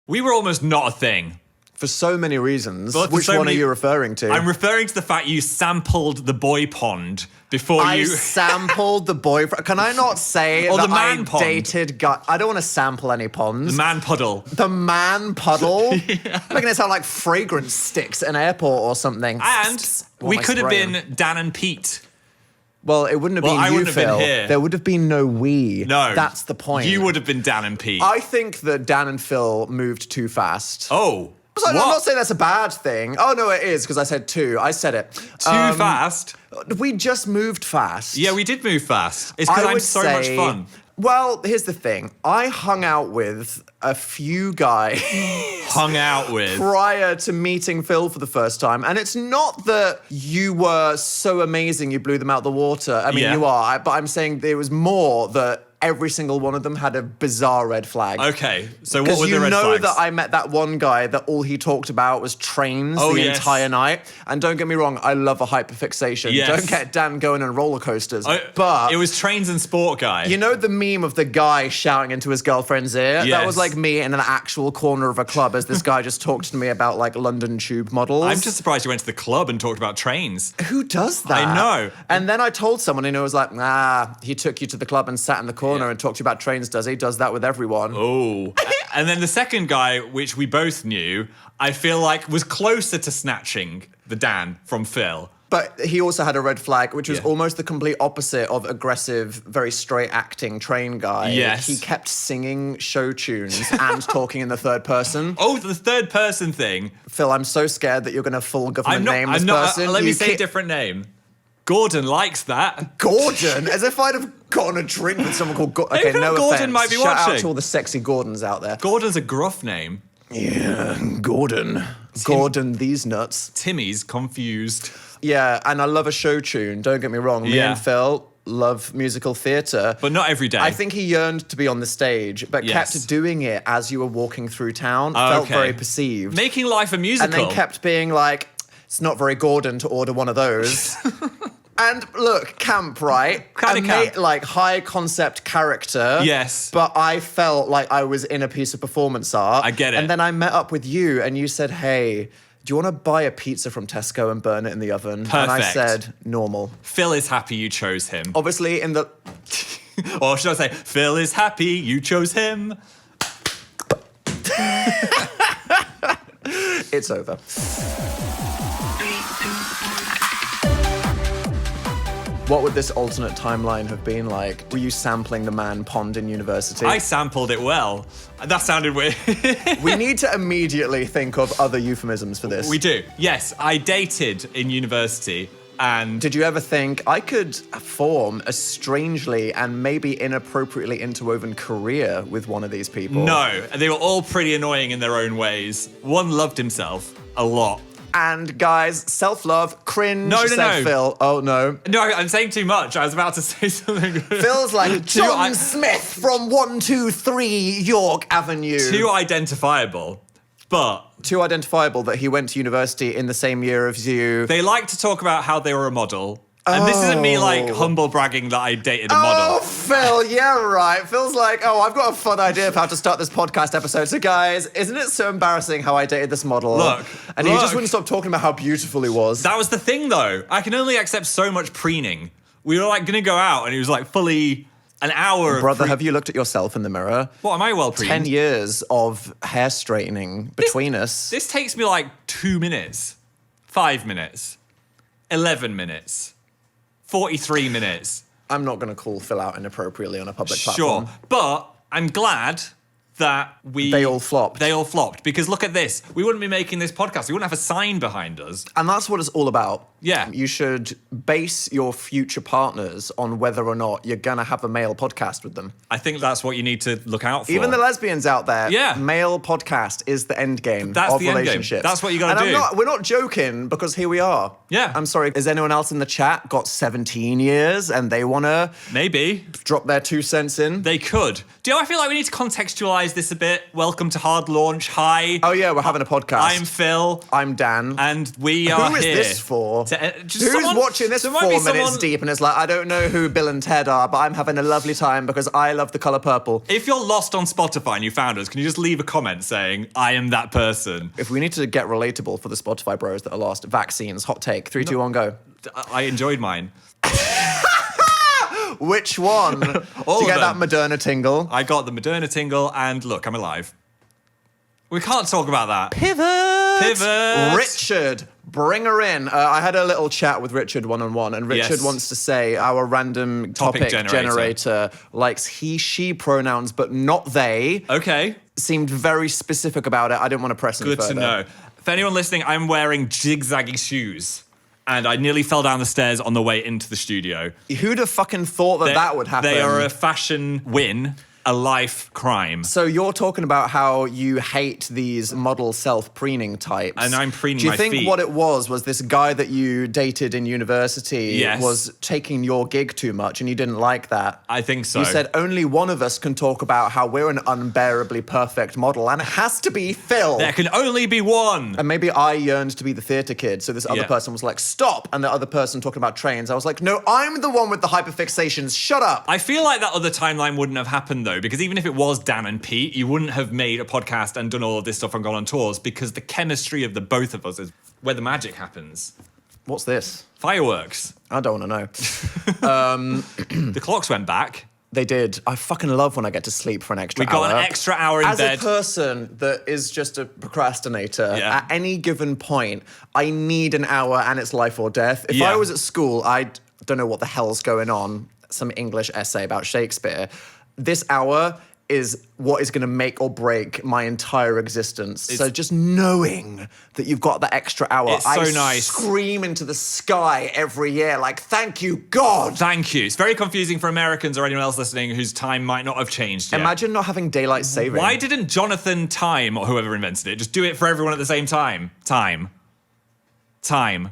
We were almost not a thing. For so many reasons. But for Which so one many- are you referring to? I'm referring to the fact you sampled the boy pond before I you... sampled the boyfriend. Can I not say Or that the man I pond. dated guy? I don't want to sample any ponds. The man puddle. The man puddle? Making it sound like fragrance sticks at an airport or something. And What we am I could have spraying? been Dan and Pete. Well, it wouldn't have Well, been I you, wouldn't have been Phil. here. There would have been no we. No. That's the point. You would have been Dan and Pete. I think that Dan and Phil moved too fast. Oh. So I'm what? not saying that's a bad thing. Oh, no, it is, because I said two. I said it. Too fast? We just moved fast. Yeah, we did move fast. It's because I I'm would so much say- fun. Well, here's the thing. I hung out with a few guys Hung out with. prior to meeting Phil for the first time. And it's not that you were so amazing you blew them out the water. I mean, Yeah. you are. But I'm saying there was more that every single one of them had a bizarre red flag. Okay, so what Because were the you red know flags? that I met that one guy that all he talked about was trains Oh, the yes. entire night. And don't get me wrong, I love a hyperfixation. Yes. Don't get Dan going on roller coasters. But it was trains and sport guy. you know the meme of the guy shouting into his girlfriend's ear? That was Yes. like me in an actual corner of a club as this guy just talked to me about like London tube models. I'm just surprised you went to the club and talked about trains. Who does that? I know. And then I told someone and it was like, he took you to the club and sat in the corner and talked to you about trains, does he? Does that with everyone. Oh. And then the second guy, which we both knew, I feel like was closer to snatching the Dan from Phil. But he also had a red flag, which was Yeah. almost the complete opposite of aggressive, very straight acting train guy. Yes. He kept singing show tunes and talking in the third person. Oh, the third person thing. Phil, I'm so scared that you're going to full government name this person. Let me You say a ki- different name. Gordon likes that. Gordon, as if I'd have gotten a drink with someone called Gordon. Okay, Maybe no Gordon offense. might be Shout out watching. to all the sexy Gordons out there. Gordon's a gruff name. Yeah, Gordon. Gordon, these nuts. Timmy's confused. Yeah, and I love a show tune. Don't get me wrong. Me Yeah. and Phil love musical theatre. But not every day. I think he yearned to be on the stage, but Yes. kept doing it as you were walking through town. Oh, Felt okay. very perceived. Making life a musical. And then kept being like, it's not very Gordon to order one of those. And look, camp, right? Kinda camp. Like high concept character. Yes. But I felt like I was in a piece of performance art. I get it. And then I met up with you and you said, hey, do you want to buy a pizza from Tesco and burn it in the oven? And I Perfect. said, normal. Phil is happy you chose him. Obviously, in the... Or should I say, Phil is happy you chose him. It's over. What would this alternate timeline have been like? Were you sampling the man pond in university? I sampled it well. That sounded weird. We need to immediately think of other euphemisms for this. We do. Yes, I dated in university and... Did you ever think I could form a strangely and maybe inappropriately interwoven career with one of these people? No, they were all pretty annoying in their own ways. One loved himself a lot. And guys, self-love, cringe, No, said Phil. Oh no. No, I'm saying too much. I was about to say something. Phil's like, Too John I- Smith from 123 York Avenue. Too identifiable. But Too identifiable that he went to university in the same year as you. they like to talk about how they were a model. And this isn't me like humble bragging that I dated a Oh, model. Phil, yeah, right. Phil's like, I've got a fun idea of how to start this podcast episode. So, guys, isn't it so embarrassing how I dated this model? Look, And he just look. wouldn't stop talking about how beautiful he was. That was the thing though. I can only accept so much preening. We were like gonna go out and it was like fully an hour of Brother, have you looked at yourself in the mirror? What, am I well preened? 10 years of hair straightening between us. This takes me like 2 minutes, 5 minutes, 11 minutes, 43 minutes. I'm not going to call Phil out inappropriately on a public Sure. platform. But I'm glad that They all flopped. They all flopped. Because look at this. We wouldn't be making this podcast. We wouldn't have a sign behind us. And that's what it's all about. Yeah. You should base your future partners on whether or not you're going to have a male podcast with them. I think that's what you need to look out for. Even the lesbians out there, Yeah. male podcast is the end game That's of the end game. relationships. That's what you gotta And do. we're not joking because here we are. Yeah. I'm sorry, has anyone else in the chat got 17 years and they want to Maybe. drop their 2 cents in? They could. I feel like we need to contextualize formalize this a bit. Welcome to Hard Launch. Hi. Oh yeah, we're having a podcast. I'm Phil. I'm Dan. And we are Who is here. this for? Who's watching this there 4 might be minutes someone- deep and is like, I don't know who Bill and Ted are, but I'm having a lovely time because I love the color purple. If you're lost on Spotify and you found us, can you just leave a comment saying, I am that person? If we need to get relatable for the Spotify bros that are lost, vaccines, hot take, 3, 2, 1, go. I enjoyed mine. Which one? All Do you of get that them. Moderna tingle? I got the Moderna tingle, and look, I'm alive. We can't talk about that. Pivot! Richard, bring her in. I had a little chat with Richard one-on-one, and Richard Yes. wants to say our random topic generator likes he, she pronouns, but not they. Okay. Seemed very specific about it. I didn't want to press any Good further. to know. For anyone listening, I'm wearing zigzaggy shoes. And I nearly fell down the stairs on the way into the studio. Who'd have fucking thought that would happen? They are a fashion win, a life crime. So you're talking about how you hate these model self-preening types. And I'm preening Do you my think feet. what it was this guy that you dated in university Yes. was taking your gig too much and you didn't like that? I think so. You said only one of us can talk about how we're an unbearably perfect model and it has to be Phil. There can only be one. And maybe I yearned to be the theatre kid, so this other Yeah. person was like, stop! And the other person talking about trains, I was like, no, I'm the one with the hyperfixations, shut up! I feel like that other timeline wouldn't have happened though, because even if it was Dan and Pete, you wouldn't have made a podcast and done all of this stuff and gone on tours, because the chemistry of the both of us is where the magic happens. What's this? Fireworks. I don't want to know. The clocks went back. They did. I fucking love when I get to sleep for an extra We hour. got an extra hour in As bed. a person that is just a procrastinator, Yeah. at any given point, I need an hour and it's life or death. If Yeah. I was at school, I don't know what the hell's going on, some English essay about Shakespeare. This hour is what is going to make or break my entire existence. So just knowing that you've got that extra hour, It's so I nice. scream into the sky every year like, thank you, God! Thank you. It's very confusing for Americans or anyone else listening whose time might not have changed yet. Imagine not having daylight saving. Why didn't Jonathan Time, or whoever invented it, just do it for everyone at the same time? Time. Time.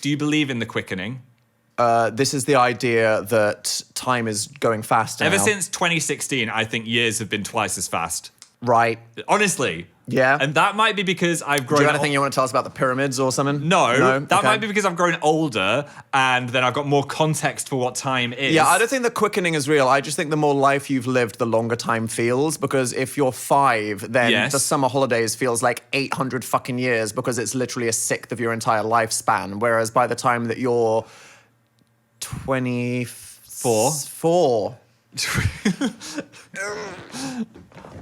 Do you believe in the quickening? This is the idea that time is going faster Ever now. since 2016, I think years have been twice as fast. Right. Honestly. Yeah. And that might be because I've grown Do you have anything you want to tell us about the pyramids or something? No, that Okay. might be because I've grown older and then I've got more context for what time is. Yeah, I don't think the quickening is real. I just think the more life you've lived, the longer time feels. Because if you're 5, then Yes. the summer holidays feels like 800 fucking years because it's literally a sixth of your entire lifespan. Whereas by the time that you're 24.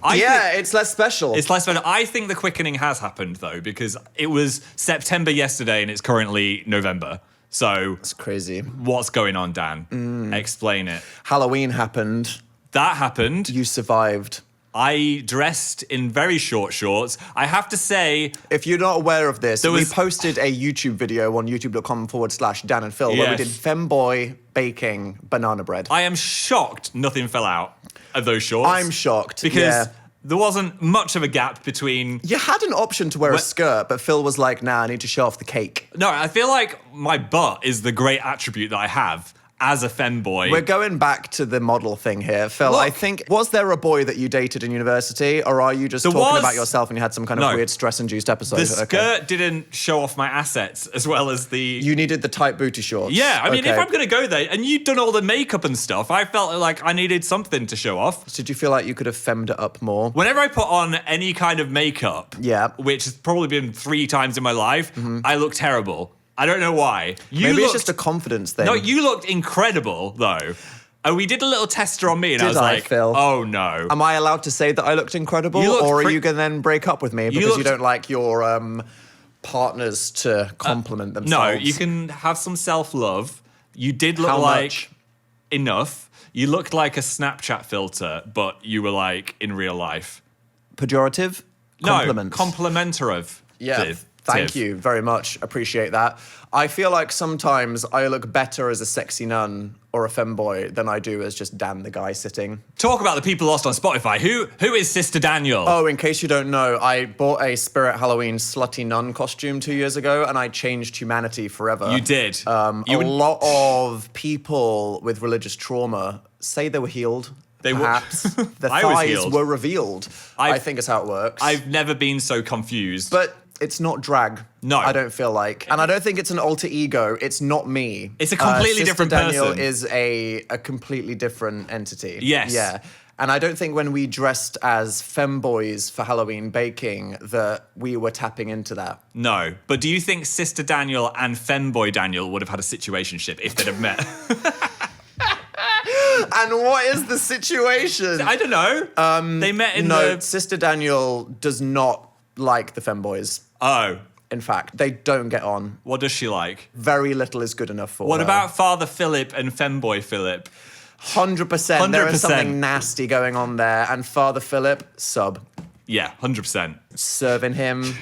It's less special. It's less better. I think the quickening has happened though, because it was September yesterday and it's currently November. So It's crazy. what's going on, Dan? Explain it. Halloween happened. That happened. You survived. I dressed in very short shorts. I have to say, If you're not aware of this, There we was- posted a YouTube video on youtube.com/Dan and Phil where we Yes. did femboy baking banana bread. I am shocked nothing fell out of those shorts. I'm shocked. because yeah. there wasn't much of a gap between. You had an option to wear a What- skirt, but Phil was like, nah, I need to show off the cake. No, I feel like my butt is the great attribute that I have as a femboy. We're going back to the model thing here. Phil, Look. I think, was there a boy that you dated in university, or are you just There talking was- about yourself and you had some kind of No. weird stress-induced episode? the skirt didn't show off my assets as well as the. You needed the tight booty shorts. Yeah, I mean, if Okay. I'm going to go there, and you'd done all the makeup and stuff, I felt like I needed something to show off. Did you feel like you could have femmed it up more? Whenever I put on any kind of makeup, Yeah. which has probably been 3 times in my life, I look terrible. I don't know why. You Maybe looked, it's just a confidence thing. No, you looked incredible though. And we did a little tester on me, and I Did was I, like, Phil? "Oh no!" Am I allowed to say that I looked incredible, You looked or are pre- you going to then break up with me because you looked- don't like your partners to compliment no, themselves? you can have some self-love. You did look How like much? enough. You looked like a Snapchat filter, but you were like in real life. Pejorative? Compliment. No, complimentative. Yeah. Thank you very much. Appreciate that. I feel like sometimes I look better as a sexy nun or a femboy than I do as just Dan the guy sitting. Talk about the people lost on Spotify. Who is Sister Daniel? Oh, in case you don't know, I bought a Spirit Halloween slutty nun costume 2 years ago and I changed humanity forever. You did. A You would- lot of people with religious trauma say they were healed They were. Perhaps the I was thighs healed. were revealed. I think is how it works. I've never been so confused. But it's not drag. No. I don't feel like. And I don't think it's an alter ego. It's not me. It's a completely Sister different Daniel person. is a completely different entity. Yes. Yeah. And I don't think when we dressed as femboys for Halloween baking that we were tapping into that. No. But do you think Sister Daniel and Femboy Daniel would have had a situationship if they'd have met? And what is the situation? I don't know. They met in No, the... Sister Daniel does not like the femboys. Oh. In fact, they don't get on. What does she like? Very little is good enough for What her. about Father Philip and Femboy Philip? 100%. There is 100%. something nasty going on there. And Father Philip, sub. Yeah, 100%. Serving him,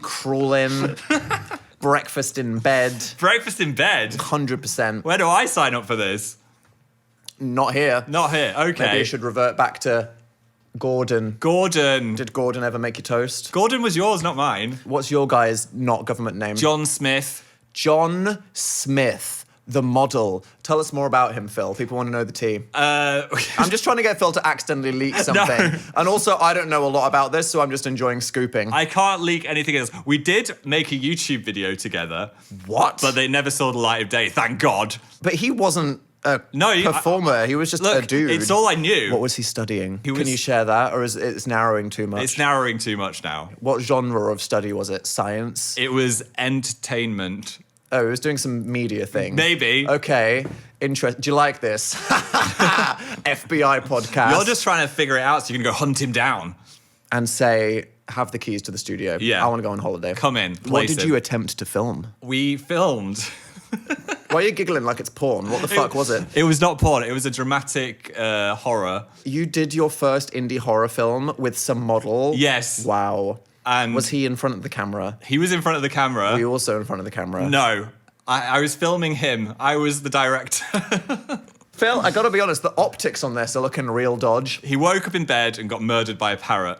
crawling, breakfast in bed. Breakfast in bed? 100%. Where do I sign up for this? Not here. Not here. Okay. Maybe you should revert back to Gordon. Gordon. Did Gordon ever make you toast? Gordon was yours, not mine. What's your guy's not government name? John Smith. John Smith, the model. Tell us more about him, Phil. People want to know the tea. I'm just trying to get Phil to accidentally leak something. And also, I don't know a lot about this, so I'm just enjoying scooping. I can't leak anything else. We did make a YouTube video together. What? But they never saw the light of day, thank God. But he wasn't a No, performer. He was just Look, a dude. it's all I knew. What was he studying? Can was- you share that, or is it's narrowing too much? It's narrowing too much now. What genre of study was it? Science? It was entertainment. Oh, he was doing some media thing. Maybe. Okay. Do you like this? FBI podcast. You're just trying to figure it out so you can go hunt him down. And say, have the keys to the studio. Yeah. I want to go on holiday. Come in, What place did him. you attempt to film? We filmed. Why are you giggling like it's porn? What the fuck was it? It was not porn. It was a dramatic horror. You did your first indie horror film with some model? Yes. Wow. And Was he in front of the camera? he was in front of the camera. Were you also in front of the camera? No. I was filming him. I was the director. Phil, I gotta be honest, the optics on this are looking real dodge. He woke up in bed and got murdered by a parrot.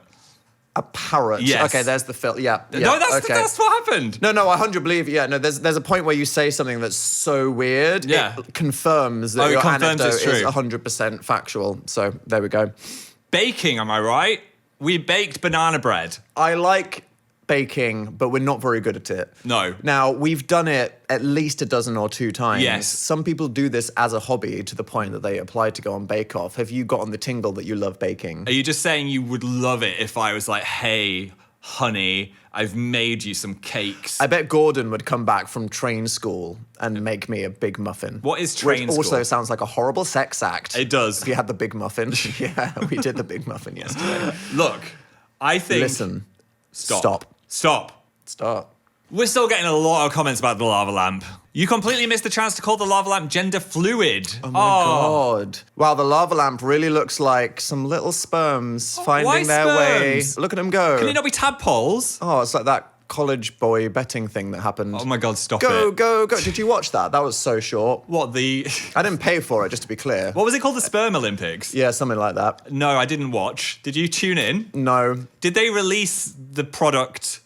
A parrot. Yes. Okay, there's the Phil. Yeah. No, that's okay. that's what happened. No, I 100 believe. Yeah, no. There's a point where you say something that's so weird, Yeah. it confirms that Oh, it your confirms anecdote it's true. is 100% factual. So there we go. Baking, am I right? We baked banana bread. I like baking, but we're not very good at it. No. Now we've done it at least a dozen or two times. Yes. Some people do this as a hobby to the point that they apply to go on Bake Off. Have you gotten the tingle that you love baking? Are you just saying you would love it if I was like, hey, honey, I've made you some cakes? I bet Gordon would come back from train school and make me a big muffin. What is train Which also school? sounds like a horrible sex act. It does. If you had the big muffin. Yeah, we did the big muffin yesterday. Look, I think... Listen. Stop. Stop. We're still getting a lot of comments about the lava lamp. You completely missed the chance to call the lava lamp gender fluid. Oh my God. Wow, the lava lamp really looks like some little sperms why finding their way. sperms? Look at them go. Can it not be tadpoles? Oh, it's like that college boy betting thing that happened. Oh my God, stop Go, it. go, go. Did you watch that? That was so short. What, the... I didn't pay for it, just to be clear. What was it called? The Sperm Olympics? Yeah, something like that. No, I didn't watch. Did you tune in? No. Did they release the product?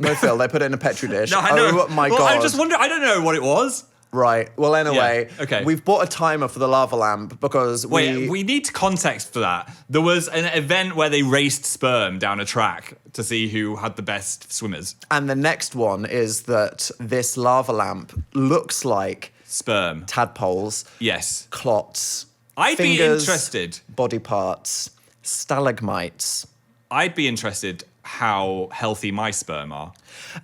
No, Phil, they put it in a Petri dish. No, I know. Oh my well, God. I just wonder. I don't know what it was. Right. Well, anyway, Yeah, okay. we've bought a timer for the lava lamp because Wait, we need context for that. There was an event where they raced sperm down a track to see who had the best swimmers. And the next one is that this lava lamp looks like Sperm. tadpoles, Yes. clots, I'd be fingers, interested. body parts, stalagmites. I'd be interested how healthy my sperm are.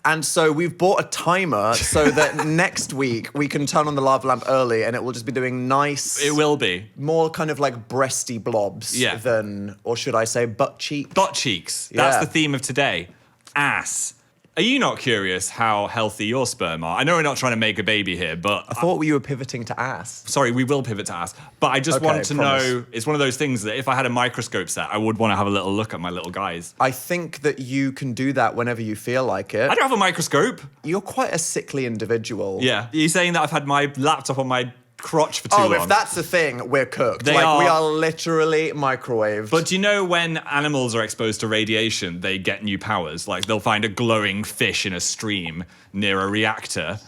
And so we've bought a timer so that next week we can turn on the lava lamp early and it will just be doing nice, It will be. more kind of like breasty blobs Yeah. than, or should I say butt cheek? Butt cheeks. That's Yeah. the theme of today. Ass. Are you not curious how healthy your sperm are? I know we're not trying to make a baby here, but I thought you were pivoting to ass. sorry, we will pivot to ass. But I just Okay, want to promise. know, it's one of those things that if I had a microscope set, I would want to have a little look at my little guys. I think that you can do that whenever you feel like it. I don't have a microscope. You're quite a sickly individual. Yeah. Are you saying that I've had my laptop on my crotch for too Oh, long? if that's the thing, we're cooked. They We are- are literally microwaved. But do you know when animals are exposed to radiation, they get new powers? Like they'll find a glowing fish in a stream near a reactor.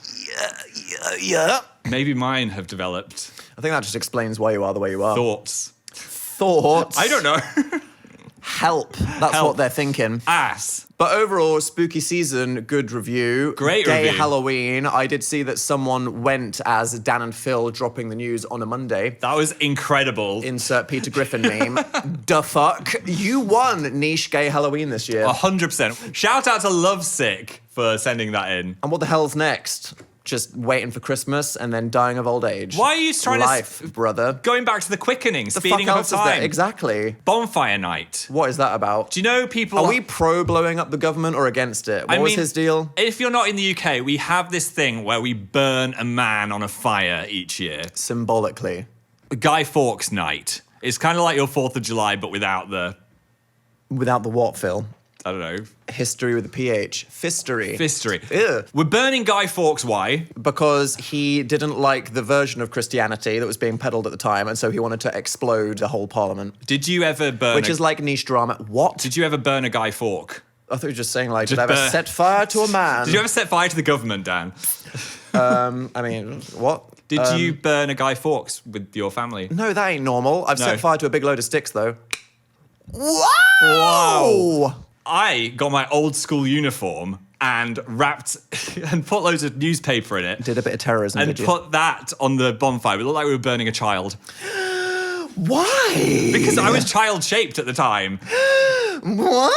yeah. Maybe mine have developed I think that just explains why you are the way you are. thoughts. thought. I don't know. Help. That's Help. what they're thinking. Ass. But overall, spooky season, good review. Great Gay review. Halloween. I did see that someone went as Dan and Phil dropping the news on a Monday. That was incredible. Insert Peter Griffin meme. Da fuck. You won niche gay Halloween this year. 100%. Shout out to Lovesick for sending that in. And what the hell's next? Just waiting for Christmas and then dying of old age. Why are you trying Life, to... brother. Going back to the quickening, The speeding fuck up else is time. there? Exactly. Bonfire night. What is that about? Do you know people... Are we pro blowing up the government or against it? What was his deal? If you're not in the UK, we have this thing where we burn a man on a fire each year. Symbolically. Guy Fawkes night. It's kind of like your 4th of July, but without the... Without the what, Phil? I don't know. History with a PH. Fistery. Fistery. Ew. We're burning Guy Fawkes. Why? Because he didn't like the version of Christianity that was being peddled at the time, and so he wanted to explode the whole parliament. Did you ever burn... Which is like niche drama. What? Did you ever burn a Guy Fawkes? I thought you were just saying, like, Just did I ever burn- set fire to a man? Did you ever set fire to the government, Dan? I mean, what? Did you burn a Guy Fawkes with your family? No, that ain't normal. I've No. set fire to a big load of sticks, though. Wow! Wow. I got my old school uniform and wrapped and put loads of newspaper in it Did a bit of terrorism, and did you? put that on the bonfire. It looked like we were burning a child. Why? Because I was child-shaped at the time. What?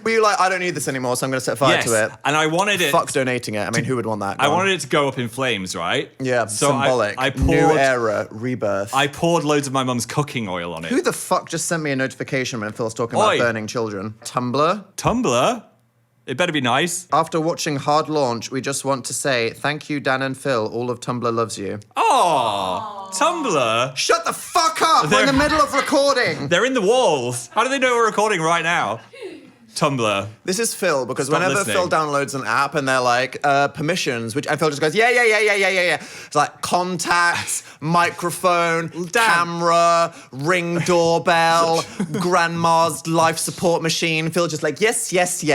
Were you like, I don't need this anymore, so I'm going to set fire Yes. to it? And I wanted it... Fuck donating it. I mean, who would want that? I Go on. wanted it to go up in flames, right? Yeah, So symbolic. I poured, New era, rebirth. I poured loads of my mum's cooking oil on it. Who the fuck just sent me a notification when Phil's talking about Oi. burning children? Tumblr? Tumblr? It better be nice. After watching Hard Launch, we just want to say thank you, Dan and Phil. All of Tumblr loves you. Oh, Tumblr. Shut the fuck up! We're in the middle of recording. They're in the walls. How do they know we're recording right now? Tumblr. This is Phil, because Stop whenever listening. Phil downloads an app and they're like, permissions, and Phil just goes, yeah. It's like contacts, microphone, camera, ring doorbell, grandma's life support machine. Phil just like, yes.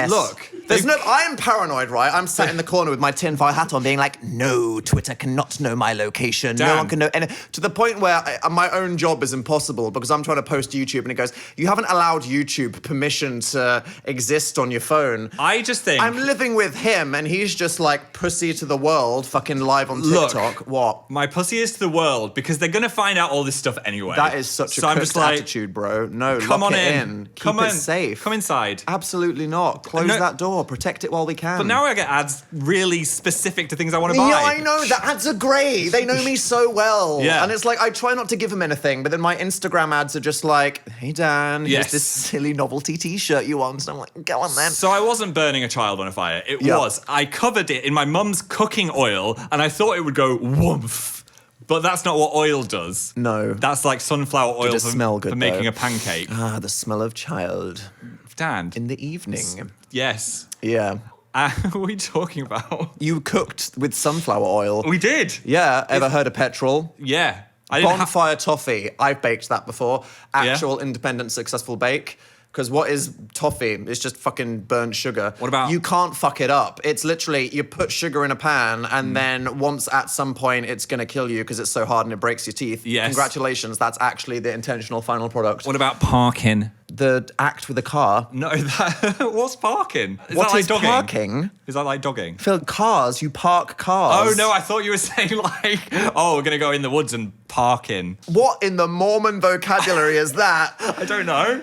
Look, I am paranoid, right? I'm sat in the corner with my tinfoil hat on being like, no, Twitter cannot know my location. No Dan. one can know. And to the point where my own job is impossible because I'm trying to post to YouTube and it goes, you haven't allowed YouTube permission to exist on your phone. I just think... I'm living with him and he's just like pussy to the world, fucking live on Look. TikTok. What? My pussy is to the world because they're going to find out all this stuff anyway. That is such a so I'm cooked just like, attitude, bro. No, come lock on it in. Keep Come it on. safe. Come inside. Absolutely not. Close No. that door. Protect it while we can. But now I get ads really specific to things I want to buy. Yeah, I know. The ads are great. They know me so well. Yeah. And it's like, I try not to give them anything, but then my Instagram ads are just like, hey, Dan, Yes. here's this silly novelty t-shirt you want. So I'm like, go on then. So I wasn't burning a child on a fire. It Yeah. was. I covered it in my mum's cooking oil and I thought it would go woomph. But that's not what oil does. No. That's like sunflower oil it for, smell good, for making though? a pancake. Ah, the smell of child Dan. in the evening. Yes. Yeah. What are we talking about? You cooked with sunflower oil. We did. Yeah, ever heard of petrol? Yeah. I didn't have... Bonfire toffee. I've baked that before. Actual independent successful bake. Because what is toffee? It's just fucking burnt sugar. What about- You can't fuck it up. It's literally, you put sugar in a pan and then once at some point it's going to kill you because it's so hard and it breaks your teeth. Yes. Congratulations, that's actually the intentional final product. What about parking? The act with a car. No, that... What's parking? Is What that like is dogging? parking? Is that like dogging? Phil, cars, you park cars. Oh, no, I thought you were saying like, oh, we're going to go in the woods and park in. What in the Mormon vocabulary is that? I don't know.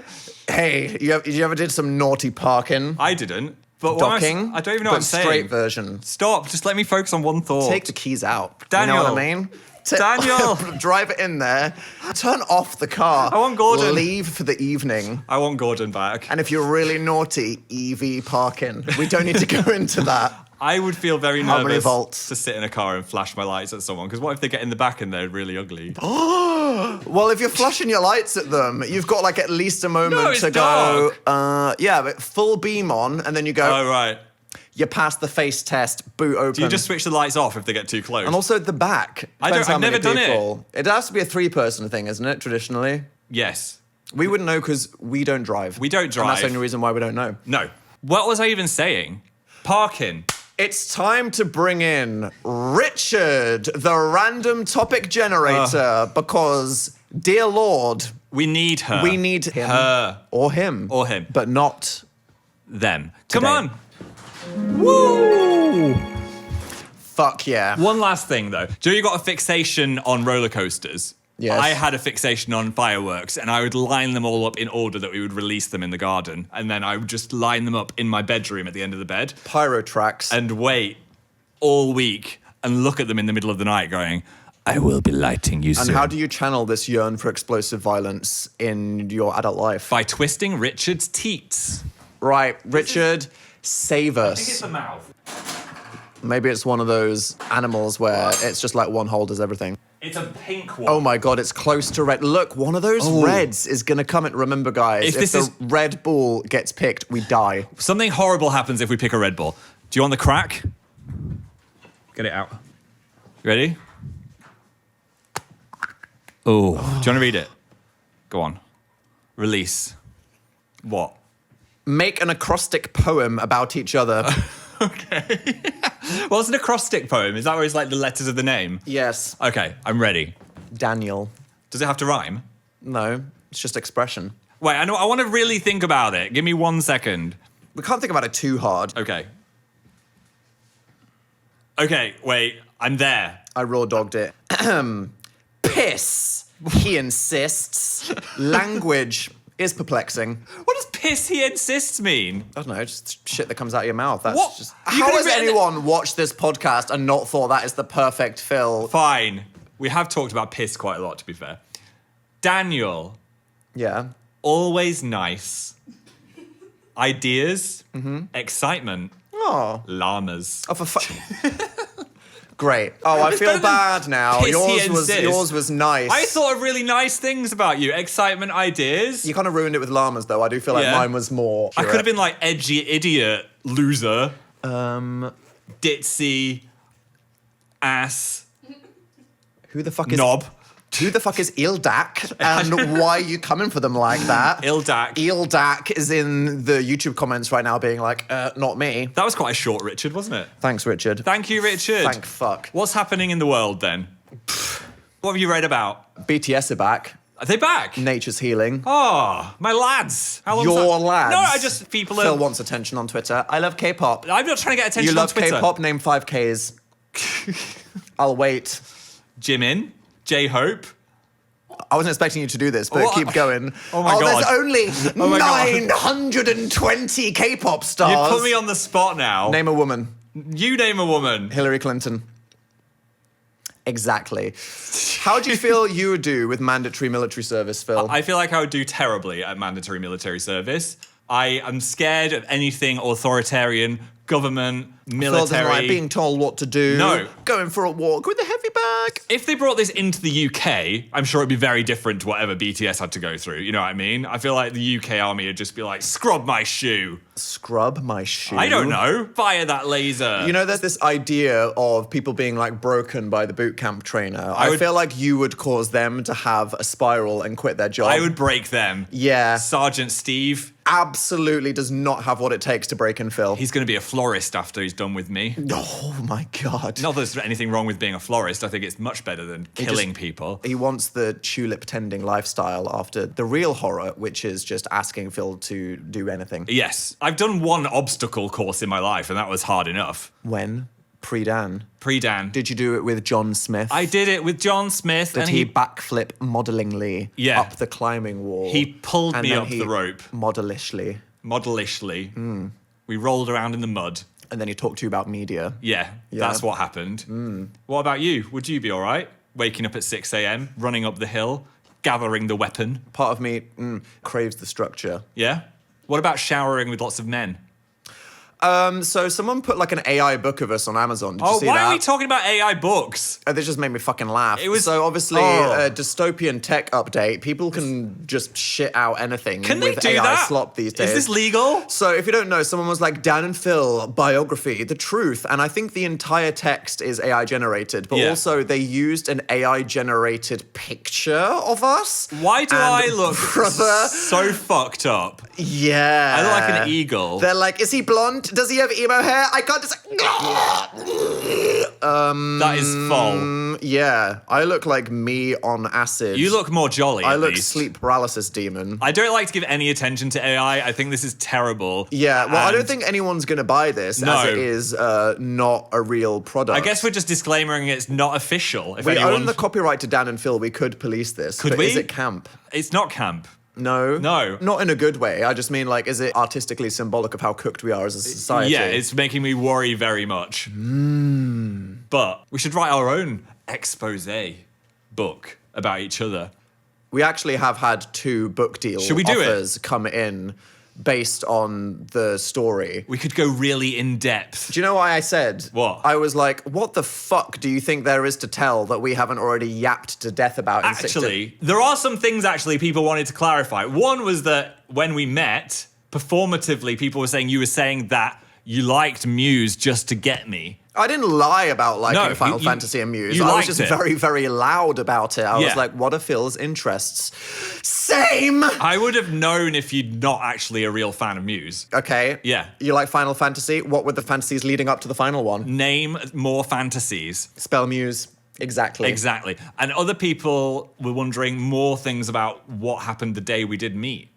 Hey, you ever did some naughty parking? I didn't. But what Docking? I don't even know but what I'm saying. straight version. Stop. Just let me focus on one thought. Take the keys out. Daniel. You know what I mean? Daniel. Drive it in there. Turn off the car. I want Gordon. Leave for the evening. I want Gordon back. And if you're really naughty, EV parking. We don't need to go into that. I would feel very How many nervous volts? to sit in a car and flash my lights at someone. Because what if they get in the back and they're really ugly? Well, if you're flashing your lights at them, you've got like at least a moment No, it's to dark. go. Yeah, but full beam on, and then you go. Oh, right. You pass the face test. Boot open. Do you just switch the lights off if they get too close? And also the back. I Depends don't- how I've many never done it. people. It has to be a 3-person thing, isn't it? Traditionally, Yes. we wouldn't know because we don't drive. We don't And that's the drive. only reason why we don't know. No. What was I even saying? Parking. It's time to bring in Richard, the random topic generator, because, dear Lord, We need her. We need him. Her. Or him. Or him. But not Them. Today. Come on. Woo! fuck yeah. One last thing, though. Do you know you got a fixation on roller coasters? Yes. I had a fixation on fireworks, and I would line them all up in order that we would release them in the garden. And then I would just line them up in my bedroom at the end of the bed Pyro tracks. and wait all week and look at them in the middle of the night going, I will be lighting you And soon. how do you channel this yearn for explosive violence in your adult life? By twisting Richard's teats. Right, Richard, save us. the mouth. Maybe it's one of those animals where it's just like one hole does everything. It's a pink one. Oh my god, it's close to red. Look, one of those Oh. reds is gonna come in. Remember, guys, If if this the is- red ball gets picked, we die. Something horrible happens if we pick a Red Bull. Do you want the crack? Get it out. Ready? Oh. Do you want to read it? Go on. Release. What? Make an acrostic poem about each other. What's an acrostic poem? Is that where it's like the letters of the name? Yes, Okay, I'm ready. Daniel. Does it have to rhyme? No, it's just expression. Wait, I know. I want to really think about it. Give me 1 second. We can't think about it too hard. Okay. Okay, wait. I'm there. I raw dogged it. Piss, he insists. Language is perplexing. What does piss he insists mean? I don't know, just shit that comes out of your mouth. That's What? just. You How could has have written- anyone watched this podcast and not thought that is the perfect fill? Fine. We have talked about piss quite a lot, to be fair. Daniel, Yeah. always nice. Ideas, excitement, Oh, llamas. oh for Great. Oh, I It's feel better than bad now. piss he Yours insists. was nice. I thought of really nice things about you. Excitement, ideas. You kind of ruined it with llamas, though. I do feel like Yeah. mine was more. I could have been like edgy idiot, loser, ditzy, ass, Who the fuck is knob, Who the fuck is Ildak? And why are you coming for them like that? ildak. Ildak is in the YouTube comments right now, being like, "Not me." That was quite a short Richard, wasn't it? Thanks, Richard. Thank you, Richard. Thank fuck. What's happening in the world then? What have you read about? BTS are back. Are they back? Nature's healing. Oh, my lads. How long's Your that? lads. No, I just people Phil are. wants attention on Twitter. I love K-pop. I'm not trying to get attention You on love Twitter. K-pop? Name 5Ks. I'll wait. Jimin, J-Hope. I wasn't expecting you to do this, but What? keep going. Oh my God. There's only Oh my God. 920 K-pop stars. You put me on the spot now. Name a woman. You name a woman. Hillary Clinton. Exactly. How do you feel you would do with mandatory military service, Phil? I feel like I would do terribly at mandatory military service. I am scared of anything authoritarian, government, Phil military. doesn't like being told what to do. No. Going for a walk with a heavy bag. If they brought this into the UK, I'm sure it'd be very different to whatever BTS had to go through. You know what I mean? I feel like the UK army would just be like, scrub my shoe. Scrub my shoe. I don't know. Fire that laser. You know, there's this idea of people being like broken by the boot camp trainer. I would- feel like you would cause them to have a spiral and quit their job. I would break them. Yeah. Sergeant Steve, Absolutely does not have what it takes to break and Phil. he's going to be a florist after he's done with me. Oh my God. Not that there's anything wrong with being a florist. I think it's much better than killing people. He wants the tulip tending lifestyle after the real horror, which is just asking Phil to do anything. Yes. I've done one obstacle course in my life, and that was hard enough. When? Pre-Dan. Pre-Dan. Did you do it with John Smith? I did it with John Smith, Did and he backflip modelingly Yeah. up the climbing wall? He pulled and me then up he the rope. Modelishly. modelishly. Hmm. We rolled around in the mud. And then he talked to you about media. Yeah, that's what happened. What about you? Would you be all right? Waking up at 6 a.m., running up the hill, gathering the weapon. Part of me craves the structure. Yeah? What about showering with lots of men? So someone put like an AI book of us on Amazon. Did you Oh, see why that? are we talking about AI books? This just made me fucking laugh. It was- so obviously Oh. a dystopian tech update. People can just shit out anything Can they with do AI that? slop these days. Is this legal? So if you don't know, someone was like, Dan and Phil, biography, the truth. And I think the entire text is AI generated, but Yeah. also they used an AI generated picture of us. Why do And I look brother, so fucked up? yeah. I look like an eagle. They're like, is he blonde? does he have emo hair? I can't just... That is full. Yeah, I look like me on acid. You look more jolly, I at look least. sleep paralysis demon. I don't like to give any attention to AI. I think this is terrible. Yeah, well, I And don't think anyone's going to buy this No. as it is not a real product. I guess we're just disclaimering it's not official. If we anyone... own the copyright to Dan and Phil. We could police this. Could but we? Is it camp? It's not camp. No. No. Not in a good way. I just mean, like, is it artistically symbolic of how cooked we are as a society? Yeah, it's making me worry very much. But we should write our own expose book about each other. We actually have had 2 book deal Should we do it? offers come in based on the story. We could go really in depth. Do you know why I said? What? I was like, what the fuck do you think there is to tell that we haven't already yapped to death about? in 60 Actually, there are some things actually people wanted to clarify. One was that when we met, performatively, people were saying you were saying that you liked Muse just to get me. I didn't lie about liking No, Final you- Fantasy and Muse. you I was liked just it. very, very loud about it. I was Yeah. like, what are Phil's interests? Same! I would have known if you're not actually a real fan of Muse. Okay. Yeah. You like Final Fantasy? What were the fantasies leading up to the final one? Name more fantasies. Spell Muse. Exactly. Exactly. And other people were wondering more things about what happened the day we did meet.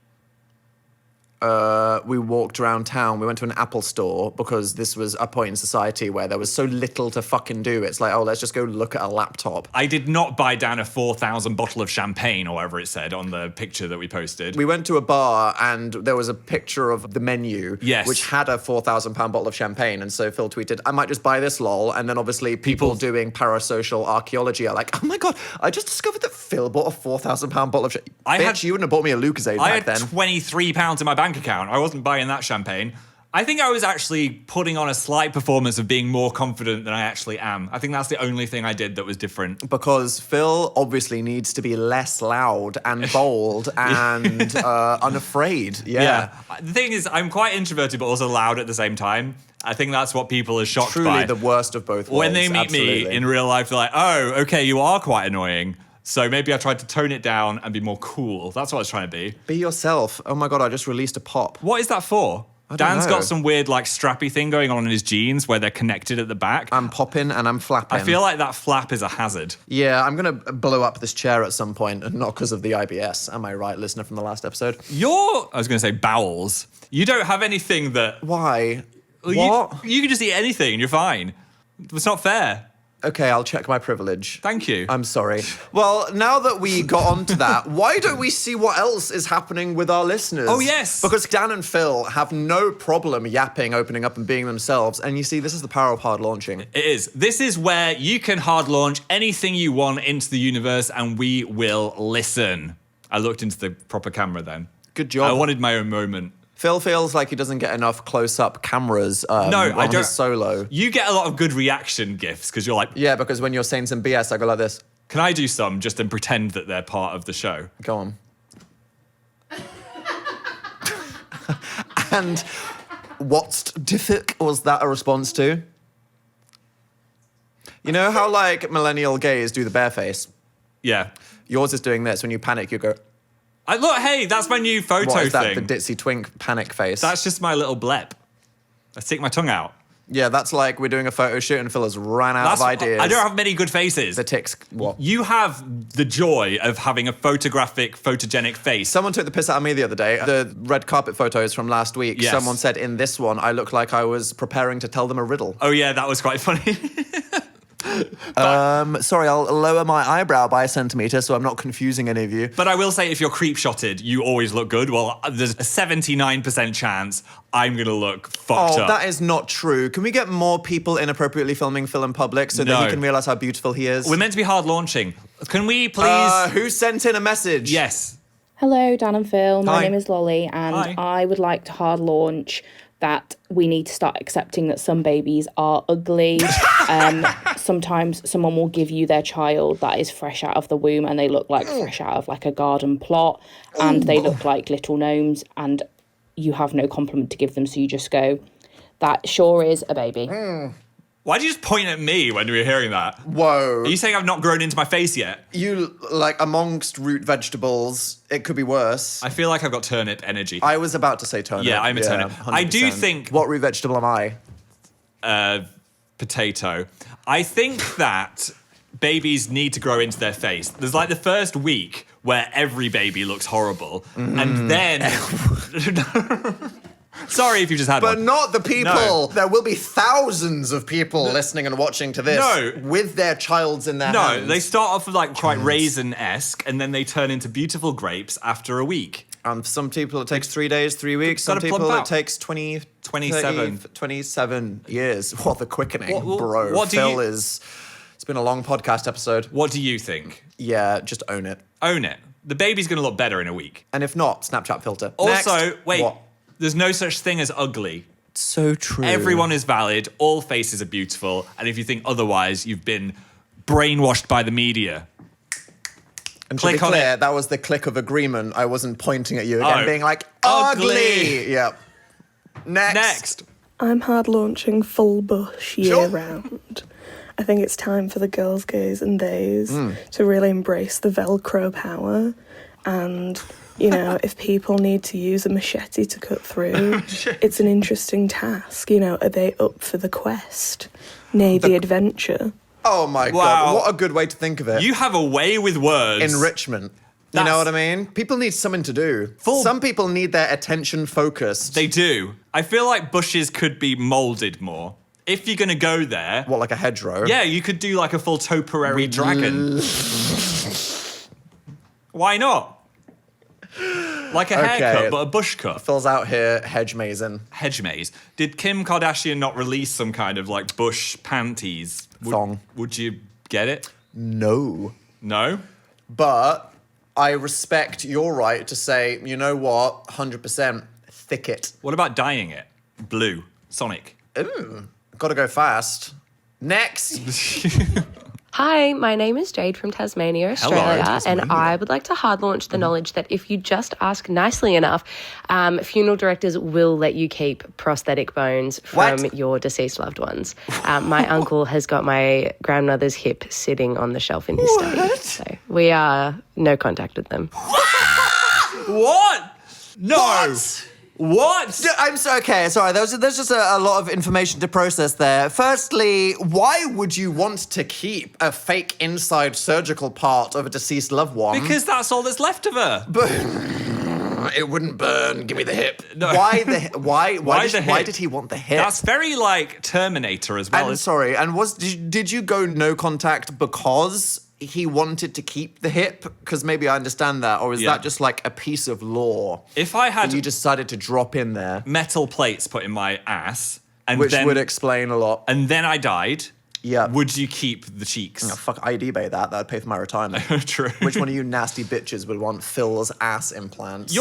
We walked around town. We went to an Apple store because this was a point in society where there was so little to fucking do. It's like, oh, let's just go look at a laptop. I did not buy down a 4,000 bottle of champagne or whatever it said on the picture that we posted. We went to a bar and there was a picture of the menu, Yes. which had a £4,000 bottle of champagne. And so Phil tweeted, I might just buy this, lol. And then obviously people doing parasocial archaeology are like, oh my God, I just discovered that Phil bought a £4,000 bottle of champagne. You wouldn't have bought me a Lucozade I back had then. £23 in my bank account. I wasn't buying that champagne. I think I was actually putting on a slight performance of being more confident than I actually am. I think that's the only thing I did that was different. Because Phil obviously needs to be less loud and bold and unafraid. Yeah. The thing is, I'm quite introverted but also loud at the same time. I think that's what people are shocked Truly by. the worst of both worlds. When they meet me absolutely. in real life, they're like, oh, okay, you are quite annoying. So maybe I tried to tone it down and be more cool. That's what I was trying to be. Be yourself. Oh my God, I just released a pop. What is that for? don't Dan's know. got some weird like strappy thing going on in his jeans where they're connected at the back. I'm popping and I'm flapping. I feel like that flap is a hazard. Yeah, I'm going to blow up this chair at some point, and not because of the IBS. Am I right, listener from the last episode? I was going to say bowels. You don't have anything that... Why? Well, What? You can just eat anything and you're fine. It's not fair. Okay, I'll check my privilege. Thank you. I'm sorry. Well, now that we got onto that, why don't we see what else is happening with our listeners? Oh, yes. Because Dan and Phil have no problem yapping, opening up, and being themselves. And you see, this is the power of hard launching. It is. This is where you can hard launch anything you want into the universe and we will listen. I looked into the proper camera then. Good job. I wanted my own moment. Phil feels like he doesn't get enough close-up cameras No, I on don't. his solo. You get a lot of good reaction gifs because you're like, Yeah, because when you're saying some BS, I go like this. can I do some just and pretend that they're part of the show? Go on. And what's diffic was that a response to? You know how like millennial gays do the bare face? Yeah. Yours is doing this. When you panic, you go, Look, hey, that's my new photo what is that, thing. the ditzy twink panic face? That's just my little blep. I stick my tongue out. Yeah, that's like we're doing a photo shoot and Phil has ran out of ideas. I don't have many good faces. The ticks, what? You have the joy of having a photogenic face. Someone took the piss out of me the other day. The red carpet photos from last week, Yes. someone said in this one, I look like I was preparing to tell them a riddle. Oh yeah, that was quite funny. Sorry, I'll lower my eyebrow by a centimetre so I'm not confusing any of you. But I will say, if you're creep shotted, you always look good. Well, there's a 79% chance I'm gonna look fucked up. That is not true. Can we get more people inappropriately filming Phil in public so that No. he can realise how beautiful he is? We're meant to be hard launching. Can we please? Who sent in a message? Yes. Hello, Dan and Phil. My Hi. name is Lolly, and Hi. I would like to hard launch that we need to start accepting that some babies are ugly. Sometimes someone will give you their child that is fresh out of the womb, and they look like fresh out of like a garden plot, and they look like little gnomes, and you have no compliment to give them, so you just go, "That sure is a baby." Why do you just point at me when we were hearing that? Whoa. Are you saying I've not grown into my face yet? You, like, amongst root vegetables, it could be worse. I feel like I've got turnip energy. I was about to say turnip. Yeah, I'm a turnip. 100%. I do think- What root vegetable am I? Potato. I think that babies need to grow into their face. There's like the first week where every baby looks horrible. And then... Sorry if you just had But one. not the people. No. There will be thousands of people listening and watching to this No. with their childs in their hands. No, they start off with like quite raisin-esque and then they turn into beautiful grapes after a week. For some people it takes 3 days, 3 weeks. Some Gotta plump people it out. takes 20, 27. 27 years. What the quickening, bro. what do Phil you- is... It's been a long podcast episode. What do you think? Yeah, just own it. Own it. The baby's going to look better in a week. And if not, Snapchat filter. Also, Next. wait, What? there's no such thing as ugly. So true. Everyone is valid. All faces are beautiful. And if you think otherwise, you've been brainwashed by the media. And to Click be on clear, it. that was the click of agreement. I wasn't pointing at you again, Oh. being like, Ugly. ugly. Yep. Next. I'm hard launching full bush year Sure. round. I think it's time for the girls, gays, and theys to really embrace the Velcro power. And, you know, if people need to use a machete to cut through, it's an interesting task. You know, are they up for the quest? Nay, the adventure. Oh my Wow. God. What a good way to think of it. You have a way with words. Enrichment. You That's- know what I mean? People need something to do. Some people need their attention focused. They do. I feel like bushes could be molded more. If you're going to go there, What, like a hedgerow? yeah, you could do like a full topiary dragon. Why not? Like a haircut, but a bush cut. Phil's out here hedge mazing. Hedge maze. Did Kim Kardashian not release some kind of like bush panties? Thong. Would you get it? No. No? But I respect your right to say, you know what, 100% thicket. What about dyeing it? Blue. Sonic. Gotta go fast. Next. Hi, my name is Jade from Tasmania, Australia, Tasmania. and I would like to hard launch the knowledge that if you just ask nicely enough, funeral directors will let you keep prosthetic bones from What? your deceased loved ones. My uncle has got my grandmother's hip sitting on the shelf in his study, so we are no contact with them. What? No. What? What? I'm so okay. Sorry, there's just a lot of information to process there. Firstly, why would you want to keep a fake inside surgical part of a deceased loved one? Because that's all that's left of her. it wouldn't burn. Give me the hip. No. Why the why Why the why hip? did he want the hip? That's very like Terminator as well. And sorry, and did you go no contact because he wanted to keep the hip? Because maybe I understand that, or is Yeah. that just like a piece of lore If I had that you decided to drop in there, metal plates put in my ass, and which then would explain a lot? and then I died, Yeah. would you keep the cheeks? Oh, fuck, I'd eBay that. That'd pay for my retirement. True. Which one of you nasty bitches would want Phil's ass implants?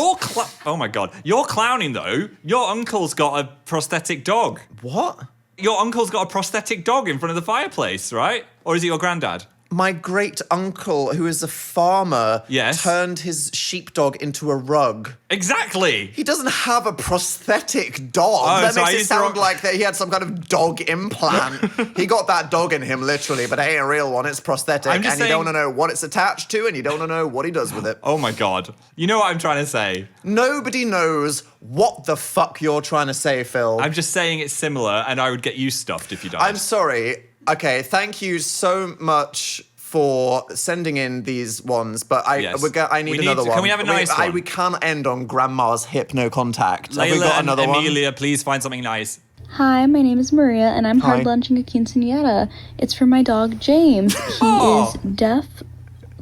Oh my god, you're clowning though. Your uncle's got a prosthetic dog. What? Your uncle's got a prosthetic dog in front of the fireplace, right? Or is it your granddad? My great uncle, who is a farmer, Yes. turned his sheepdog into a rug. Exactly. He doesn't have a prosthetic dog. Oh, That so I makes it used the sound wrong- like that he had some kind of dog implant. He got that dog in him, literally, but it ain't a real one. It's prosthetic. I'm just And you don't saying- want to know what it's attached to, and you don't want to know what he does with it. Oh my god. You know what I'm trying to say? Nobody knows what the fuck you're trying to say, Phil. I'm just saying it's similar, and I would get you stuffed if you died. I'm sorry. Okay, thank you so much for sending in these ones, but I Yes. I need We need another to- one. can we have a nice one? We can't end on grandma's hip no contact. Have we Layla got and another one? Amelia, please find something nice. Hi, my name is Maria, and I'm Hi. hard lunching a quinceanera. It's for my dog, James. He Aw. is deaf,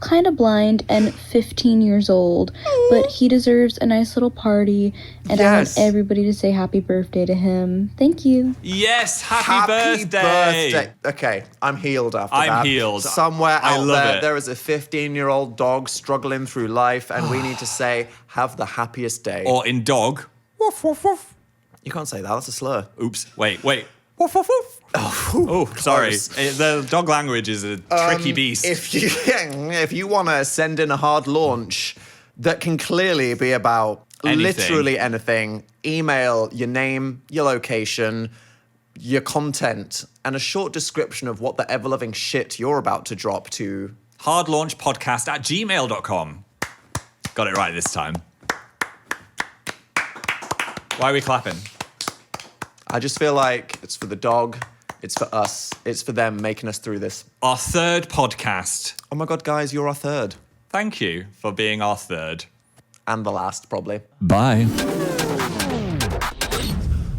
kind of blind, and 15 years old, but he deserves a nice little party, and I want Yes. everybody to say happy birthday to him. Thank you. Yes, happy birthday. Okay, I'm healed after I'm that. healed. Somewhere I out love there, it. there is a 15-year-old dog struggling through life, and we need to say, have the happiest day. Or in dog. Woof, woof, woof. You can't say that, that's a slur. Oops. Wait. Woof, Woof, woof, woof. Oh, sorry. Close. The dog language is a tricky beast. If you want to send in a hard launch that can clearly be about Anything. literally anything, email your name, your location, your content and a short description of what the ever-loving shit you're about to drop to... hardlaunchpodcast@gmail.com. Got it right this time. Why are we clapping? I just feel like it's for the dog, it's for us, it's for them making us through this. Our third podcast. Oh my God, guys, you're our third. Thank you for being our third. And the last, probably. Bye.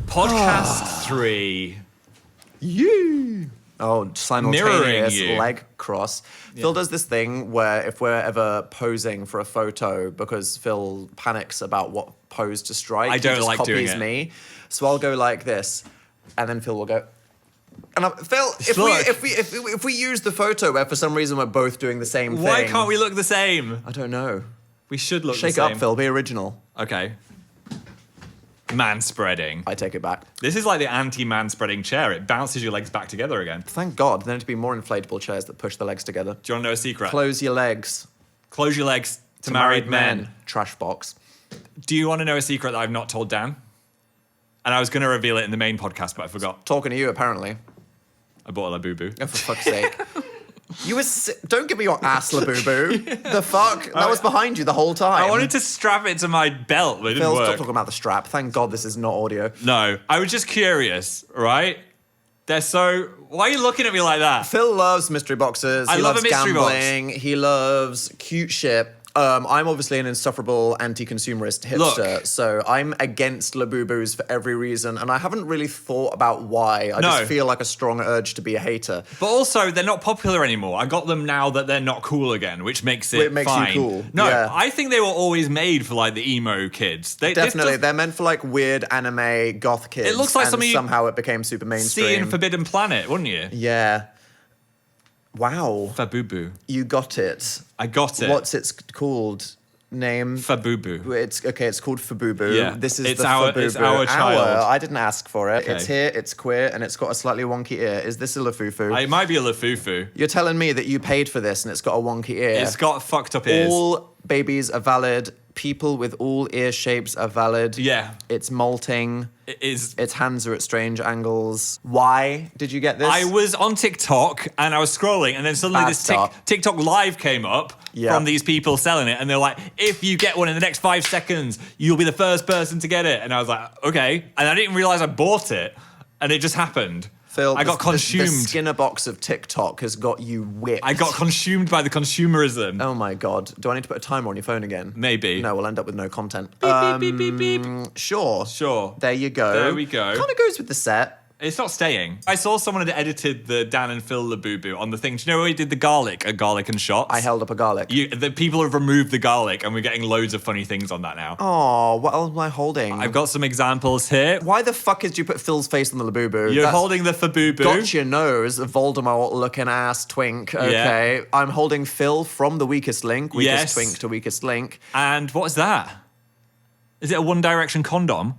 Podcast 3. You. Oh, simultaneous Mirroring you. leg cross. Phil does this thing where if we're ever posing for a photo because Phil panics about what pose to strike, I don't he just like copies doing it. me. So I'll go like this, and then Phil will go. And Phil, Look. if we use the photo where for some reason we're both doing the same thing, Why can't we look the same? I don't know. We should look Shake the it same. up, Phil. Be original. Okay. Manspreading. I take it back. This is like the anti-manspreading chair. It bounces your legs back together again. Thank God. There need to be more inflatable chairs that push the legs together. Do you want to know a secret? Close your legs. Close your legs to married men. Trash box. Do you want to know a secret that I've not told Dan? And I was going to reveal it in the main podcast, but I forgot. Talking to you, apparently. I bought a Labubu. Oh, for fuck's sake. You were... Don't give me your ass, Labubu. The fuck? That was behind you the whole time. I wanted to strap it to my belt, but it didn't Phil, work. stop talking about the strap. Thank God this is not audio. No, I was just curious, right? They're so... Why are you looking at me like that? Phil loves mystery boxes. I He love a loves mystery box. gambling. He loves cute shit. I'm obviously an insufferable anti-consumerist hipster, Look. so I'm against Labubus for every reason, and I haven't really thought about why. I No. just feel like a strong urge to be a hater. But also, they're not popular anymore. I got them now that they're not cool again, which makes it It makes you fine. cool, No, yeah. I think they were always made for like the emo kids. This Definitely, does- they're meant for like weird anime goth kids. It looks like and something you somehow it became super mainstream. see in Forbidden Planet, wouldn't you? Yeah. Wow. Fabubu. You got it. I got it. What's it called? Name? Fabubu? It's okay. It's called Fabubu. Yeah. This is It's the our- Fabubu. it's our child. I didn't ask for it. Okay. It's here. It's queer, and it's got a slightly wonky ear. Is this a Lafufu? It might be a Lafufu. You're telling me that you paid for this, and it's got a wonky ear. It's got fucked up ears. All babies are valid. People with all ear shapes are valid. Yeah. It's molting. It is. Its hands are at strange angles. Why did you get this? I was on TikTok and I was scrolling, and then suddenly Bad this start. TikTok live came up Yeah. from these people selling it, and they're like, "If you get one in the next 5 seconds, you'll be the first person to get it." And I was like, "Okay," and I didn't realize I bought it, and it just happened. Phil, I got The consumed. Skinner box of TikTok has got you whipped. I got consumed by the consumerism. Oh my God. Do I need to put a timer on your phone again? Maybe. No, we'll end up with no content. Beep, beep, beep, beep, beep. Sure. Sure. There you go. There we go. Kind of goes with the set. It's not staying. I saw someone had edited the Dan and Phil Labubu on the thing. Do you know where we did the garlic and shots? I held up a garlic. The people have removed the garlic, and we're getting loads of funny things on that now. Oh, what else am I holding? I've got some examples here. Why the fuck did you put Phil's face on the Labubu? You're That's holding the Fabubu. got your nose, Voldemort-looking ass twink. Okay. I'm holding Phil from the weakest link, weakest Yes. twink to weakest link. And what is that? Is it a One Direction condom?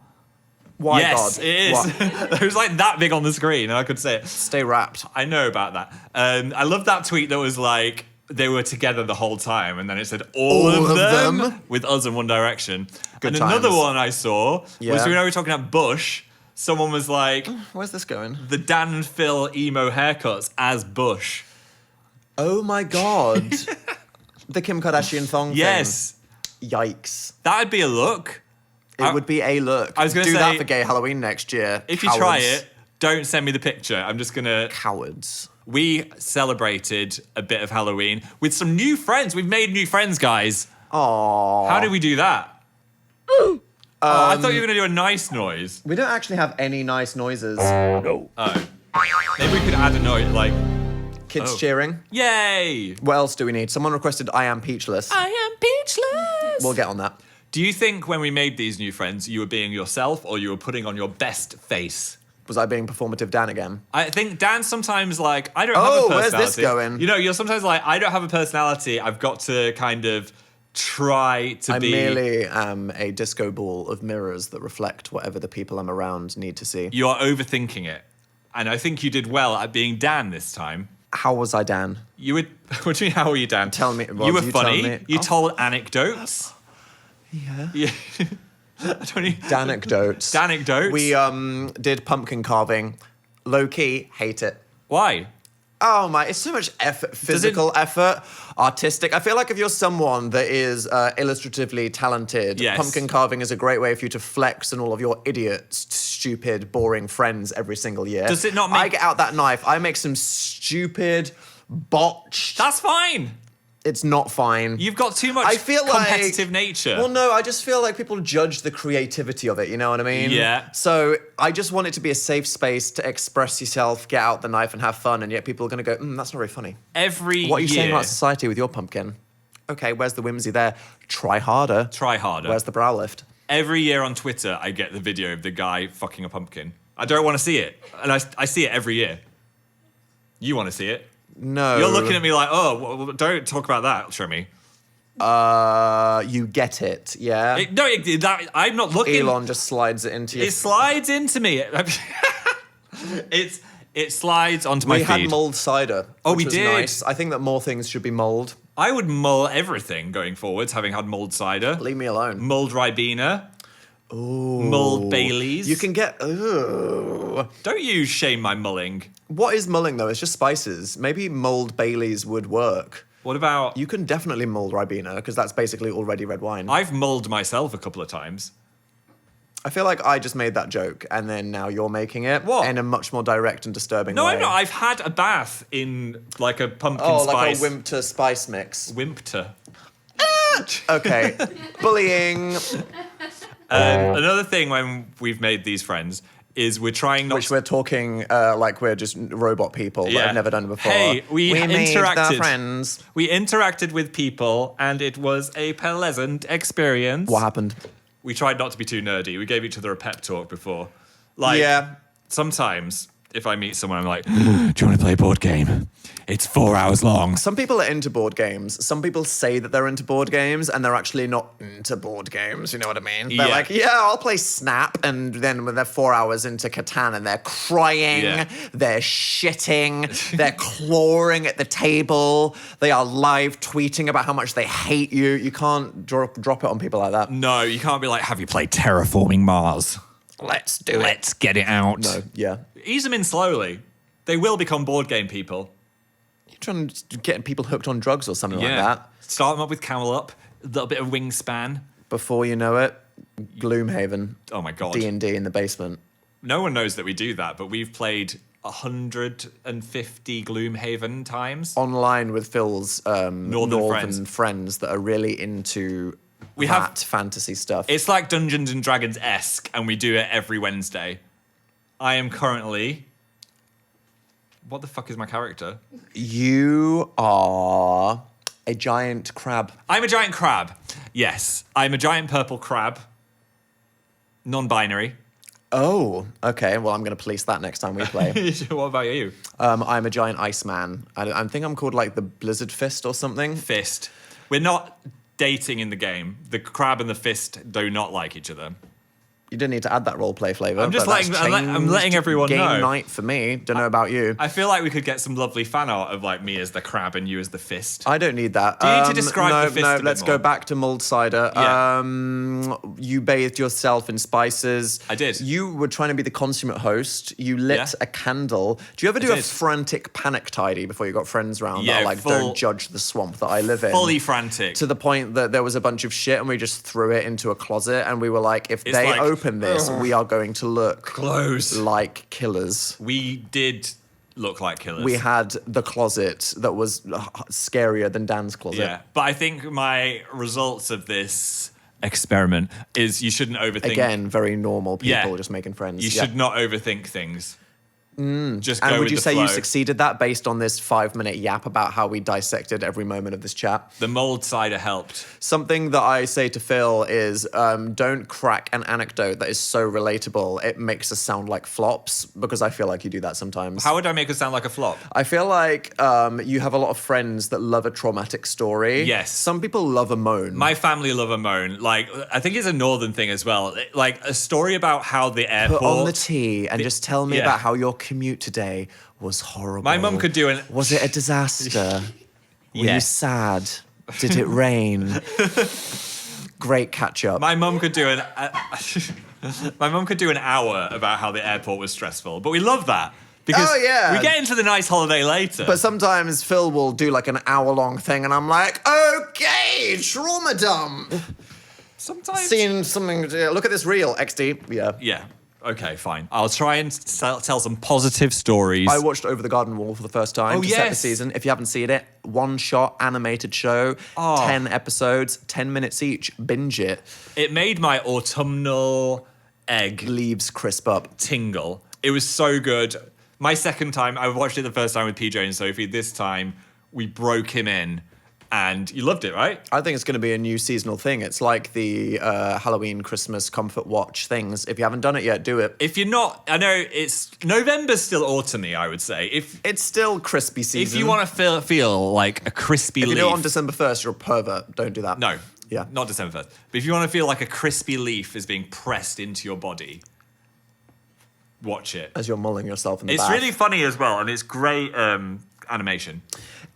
Why yes, God? it is. What? It was like that big on the screen, and I could say it. Stay wrapped. I know about that. I love that tweet that was like, they were together the whole time, and then it said all All of of them, them? with us in One Direction. Good and another times. one I saw was, Yeah. we were talking about Bush. Someone was like, Where's this going? the Dan and Phil emo haircuts as Bush. Oh my God. The Kim Kardashian thong Yes, thing. Yikes. that'd be a look. It would be a look. I was gonna Do say- that for gay Halloween next year. If you try Cowards. it, don't send me the picture. I'm just gonna. Cowards. We celebrated a bit of Halloween with some new friends. We've made new friends, guys. Aww. How did we do that? Oh, I thought you were gonna do a nice noise. We don't actually have any nice noises. Oh, maybe we could add a noise like, Kids Oh. cheering. "Yay! What else do we need? Someone requested I Am Peachless. I am peachless." We'll get on that. Do you think when we made these new friends, you were being yourself or you were putting on your best face? Was I being performative Dan again? I think Dan's sometimes like, I don't have a Oh, personality. where's this going? You know, you're sometimes like, I don't have a personality. I've got to kind of try to I be. merely am a disco ball of mirrors that reflect whatever the people I'm around need to see. You are overthinking it. And I think you did well at being Dan this time. How was I, Dan? You would. What do you mean, how were you, Dan? Tell me- well, You were you tell funny. me. You Oh. told anecdotes. Yeah. Yeah. I don't need. Danecdotes. Danecdotes. We did pumpkin carving. Low key, hate it. Why? Oh my, it's so much effort, physical effort, artistic. I feel like if you're someone that is illustratively talented, Yes. pumpkin carving is a great way for you to flex on all of your idiot, stupid, boring friends every single year. Does it not make- I get out that knife, I make some stupid, botched... That's fine. It's not fine. You've got too much I feel competitive like, nature. Well, no, I just feel like people judge the creativity of it, you know what I mean? Yeah. So I just want it to be a safe space to express yourself, get out the knife and have fun, and yet people are going to go, that's not very funny. Every What are you saying year, about society with your pumpkin? Okay, where's the whimsy there? Try harder. try harder. Where's the brow lift? Every year on Twitter, I get the video of the guy fucking a pumpkin. I don't want to see it. And I see it every year. You want to see it? No. You're looking at me like, oh, don't talk about that, show me. You get it, yeah? I'm not looking. Elon just slides it into your... It slides into me. It slides onto my We had feed. mulled cider. Oh, which we was did. Nice. I think that more things should be mulled. I would mull everything going forwards, having had mulled cider, Leave me alone. mulled Ribena, mulled Baileys. You can get... Ooh. Don't you shame my mulling. What is mulling, though? It's just spices. Maybe mulled Baileys would work. What about... You can definitely mulled Ribena, because that's basically already red wine. I've mulled myself a couple of times. I feel like I just made that joke, and then now you're making it. What? In a much more direct and disturbing No, way. I'm not. I've had a bath in like a pumpkin Oh, spice. like a Wimpter spice mix. Wimpter. Okay. Bullying, Another thing when we've made these friends is we're trying not which we're talking like we're just robot people that Yeah. have never done it before. Hey, we made interacted. the friends. We interacted with people and it was a pleasant experience. What happened? We tried not to be too nerdy. We gave each other a pep talk before. Like, Yeah. sometimes if I meet someone, I'm like, do you want to play a board game? It's 4 hours long. Some people are into board games. Some people say that they're into board games and they're actually not into board games. You know what I mean? They're Yeah. like, yeah, I'll play Snap. And then when they're 4 hours into Catan and they're crying, Yeah. they're shitting, they're clawing at the table, they are live tweeting about how much they hate you. You can't drop it on people like that. No, you can't be like, have you played Terraforming Mars? Let's do it. Let's get it out. No, yeah. Ease them in slowly. They will become board game people. You're trying to get people hooked on drugs or something like that. Start them up with Camel Up, a little bit of Wingspan. Before you know it, Gloomhaven. Oh my God. D&D in the basement. No one knows that we do that, but we've played 150 Gloomhaven times. Online with Phil's northern friends. friends that are really into We that have- fantasy stuff. It's like Dungeons and Dragons-esque, and we do it every Wednesday. I am currently... What the fuck is my character? You are a giant crab. I'm a giant crab. Yes, I'm a giant purple crab. Non-binary. Oh, okay. Well, I'm going to police that next time we play. What about you? I'm a giant Iceman. I think I'm called like the Blizzard Fist or something. Fist. We're not dating in the game. The crab and the fist do not like each other. You didn't need to add that roleplay flavor. I'm just but that's I'm letting changed everyone game know. night for me. Don't know about you. I feel like we could get some lovely fan art of like me as the crab and you as the fist. I don't need that. Do you need to describe no, the fist No, a bit let's more? go back to mulled cider. Yeah. You bathed yourself in spices. I did. You were trying to be the consummate host. You lit Yeah. a candle. Do you ever do a did. frantic panic tidy before you got friends round that Yeah, are like, full- don't judge the swamp that I live in? Fully frantic. To the point that there was a bunch of shit and we just threw it into a closet and we were like, if It's they like, open this, we are going to look Close. like killers. We did look like killers. We had the closet that was scarier than Dan's closet. Yeah, but I think my results of this experiment is you shouldn't overthink. Again, very normal people Yeah. just making friends. You Yeah. should not overthink things. Just go And would with you the say you flow. succeeded that based on this 5-minute yap about how we dissected every moment of this chat? The mold cider helped. Something that I say to Phil is don't crack an anecdote that is so relatable it makes us sound like flops, because I feel like you do that sometimes. How would I make us sound like a flop? I feel like you have a lot of friends that love a traumatic story. Yes. Some people love a moan. My family love a moan. Like, I think it's a northern thing as well. Like, a story about how the airport... Put on the tea and just tell me yeah. about how your commute today was horrible. My mum could do an... Was it a disaster? Were you Yes. sad? Did it rain? Great catch up. My mum could do my mum could do an hour about how the airport was stressful, but we love that. Because Oh, yeah. we get into the nice holiday later. But sometimes Phil will do like an hour-long thing, and I'm like, okay, trauma dump. sometimes... Seen something. Look at this reel, XD. Yeah. Yeah. Okay, fine. I'll try and tell some positive stories. I watched Over the Garden Wall for the first time to set the yes. season. If you haven't seen it, one-shot animated show, 10 episodes, 10 minutes each. Binge it. It made my autumnal egg Leaves crisp up. tingle. It was so good. My second time, I watched it the first time with PJ and Sophie. This time, we broke him in. And you loved it, right? I think it's going to be a new seasonal thing. It's like the Halloween, Christmas, comfort watch things. If you haven't done it yet, do it. If you're not, I know it's November's still autumny, I would say. If It's still crispy season. you want to feel like a crispy If you leaf. do it on December 1st, you're a pervert. Don't do that. No. Yeah. Not December 1st. But if you want to feel like a crispy leaf is being pressed into your body, watch it. As you're mulling yourself in the It's bath. really funny as well, and it's great animation.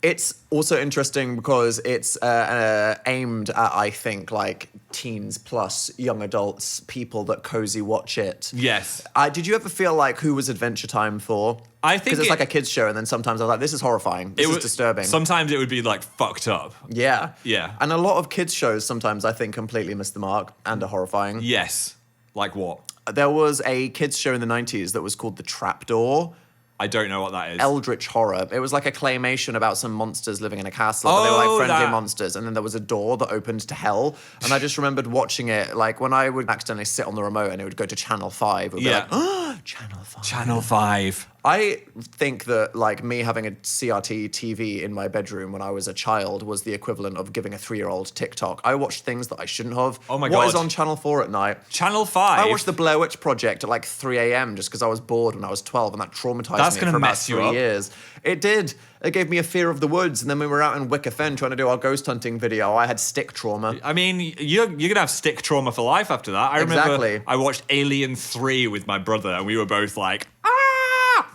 It's also interesting because it's aimed at, I think, like teens plus young adults, people that cozy watch it. Yes. Did you ever feel like who was Adventure Time for? I think because it's it- like a kids show, and then sometimes I was like, "This is horrifying. This is was disturbing." Sometimes it would be like fucked up. yeah, Yeah. And a lot of kids shows sometimes I think completely miss the mark and are horrifying. Yes. Like what? There was a kids show in the 90s that was called The Trapdoor. I don't know what that is. Eldritch horror. It was like a claymation about some monsters living in a castle. But they were like friendly that. monsters. And then there was a door that opened to hell. And I just remembered watching it, like when I would accidentally sit on the remote and it would go to Channel 5. It would Yeah. be like, oh, Channel 5. Channel 5. I think that like me having a CRT TV in my bedroom when I was a child was the equivalent of giving a 3-year-old TikTok. I watched things that I shouldn't have. Oh my What God. is on Channel 4 at night? Channel 5. I watched the Blair Witch Project at like 3 a.m. just because I was bored when I was 12, and that traumatized That's me gonna for about mess you 3 up. years. It did. It gave me a fear of the woods, and then we were out in Wicker Fen trying to do our ghost hunting video. I had stick trauma. I mean, you're gonna have stick trauma for life after that. I remember Exactly. I watched Alien 3 with my brother, and we were both like, ah!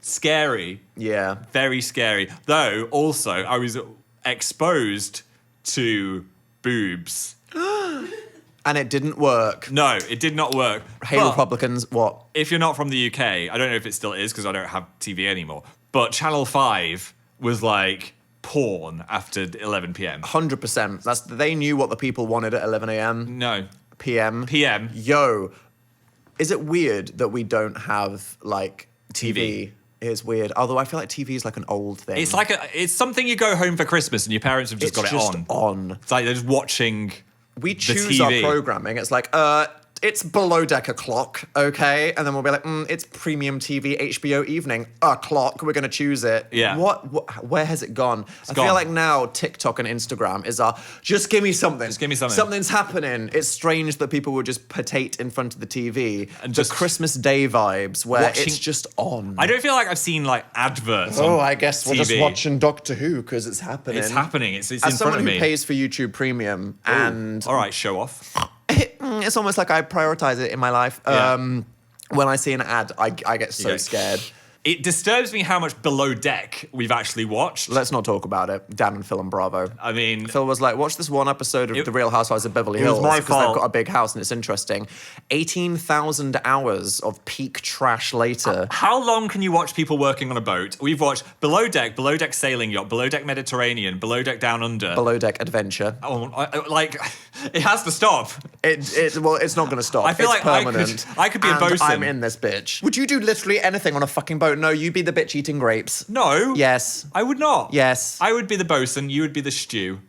Scary. Yeah. Very scary. Though, also, I was exposed to boobs. And it didn't work. No, it did not work. Hey, But Republicans, what? if you're not from the UK, I don't know if it still is because I don't have TV anymore, but Channel 5 was like porn after 11 p.m. 100%. They knew what the people wanted at 11 a.m. No. p.m. PM. Yo, is it weird that we don't have like TV? It is weird. Although I feel like TV is like an old thing. It's like it's something you go home for Christmas and your parents have just It's got it on. It's like they're just watching. We the choose our TV. programming. It's like, it's below deck o'clock, okay? And then we'll be like, it's premium TV, HBO evening, o'clock. We're going to choose it. Yeah. Where has it gone? I gone. feel like now TikTok and Instagram is just give me something. Just give me something. Something's happening. It's strange that people would just potate in front of the TV. And the just Christmas Day vibes where watching- it's just on. I don't feel like I've seen like adverts. Oh, on I guess we're just TV. watching Doctor Who because it's happening. It's happening. It's As in someone front of who me. pays for YouTube Premium and All right, show off. it's almost like I prioritize it in my life. Yeah. When I see an ad, I get so Yeah. scared. It disturbs me how much Below Deck we've actually watched. Let's not talk about it. Dan and Phil and Bravo. I mean, Phil was like, watch this one episode of The Real Housewives of Beverly it was Hills my because they've fault. got a big house and it's interesting. 18,000 hours of peak trash later. how long can you watch people working on a boat? We've watched Below Deck Sailing Yacht, Below Deck Mediterranean, Below Deck Down Under. Below Deck Adventure. Oh, like, it has to stop. Well, it's not going to stop. I feel It's like permanent. I could be a And bosun. I'm in this bitch. Would you do literally anything on a fucking boat? No, you be the bitch eating grapes. No. Yes. I would not. Yes. I would be the bosun, you would be the stew.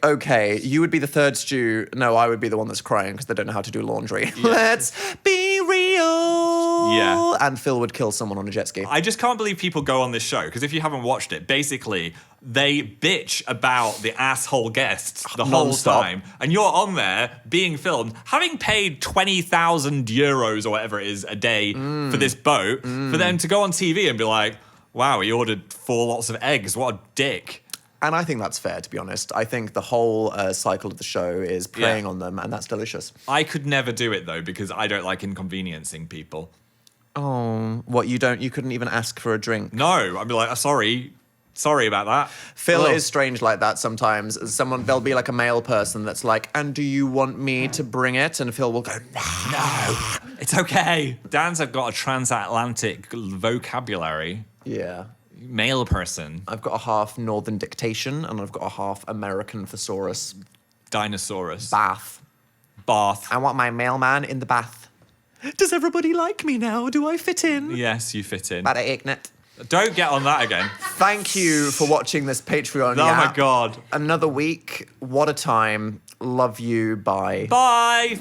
Okay, you would be the third stew. No, I would be the one that's crying because they don't know how to do laundry. Let's be real. Yeah. And Phil would kill someone on a jet ski. I just can't believe people go on this show because if you haven't watched it, basically they bitch about the asshole guests the whole Non-stop. time, and you're on there being filmed, having paid 20,000 euros or whatever it is a day for this boat, for them to go on TV and be like, "Wow, he ordered 4 lots of eggs. What a dick." And I think that's fair, to be honest. I think the whole cycle of the show is preying Yeah. on them, and that's delicious. I could never do it though because I don't like inconveniencing people. What, you couldn't even ask for a drink? No, I'd be like, sorry about that. Phil Ugh. is strange like that sometimes. There'll be like a male person that's like, and do you want me to bring it? And Phil will go, no. It's okay. Dan's got a transatlantic vocabulary. Yeah. Male person. I've got a half Northern dictation and I've got a half American thesaurus. Dinosaurus. Bath. Bath. I want my mailman in the bath. Does everybody like me now? Do I fit in? Yes, you fit in. Bad at ignorant. Don't get on that again. Thank you for watching this Patreon. Oh my yap. God. Another week. What a time. Love you. Bye. Bye.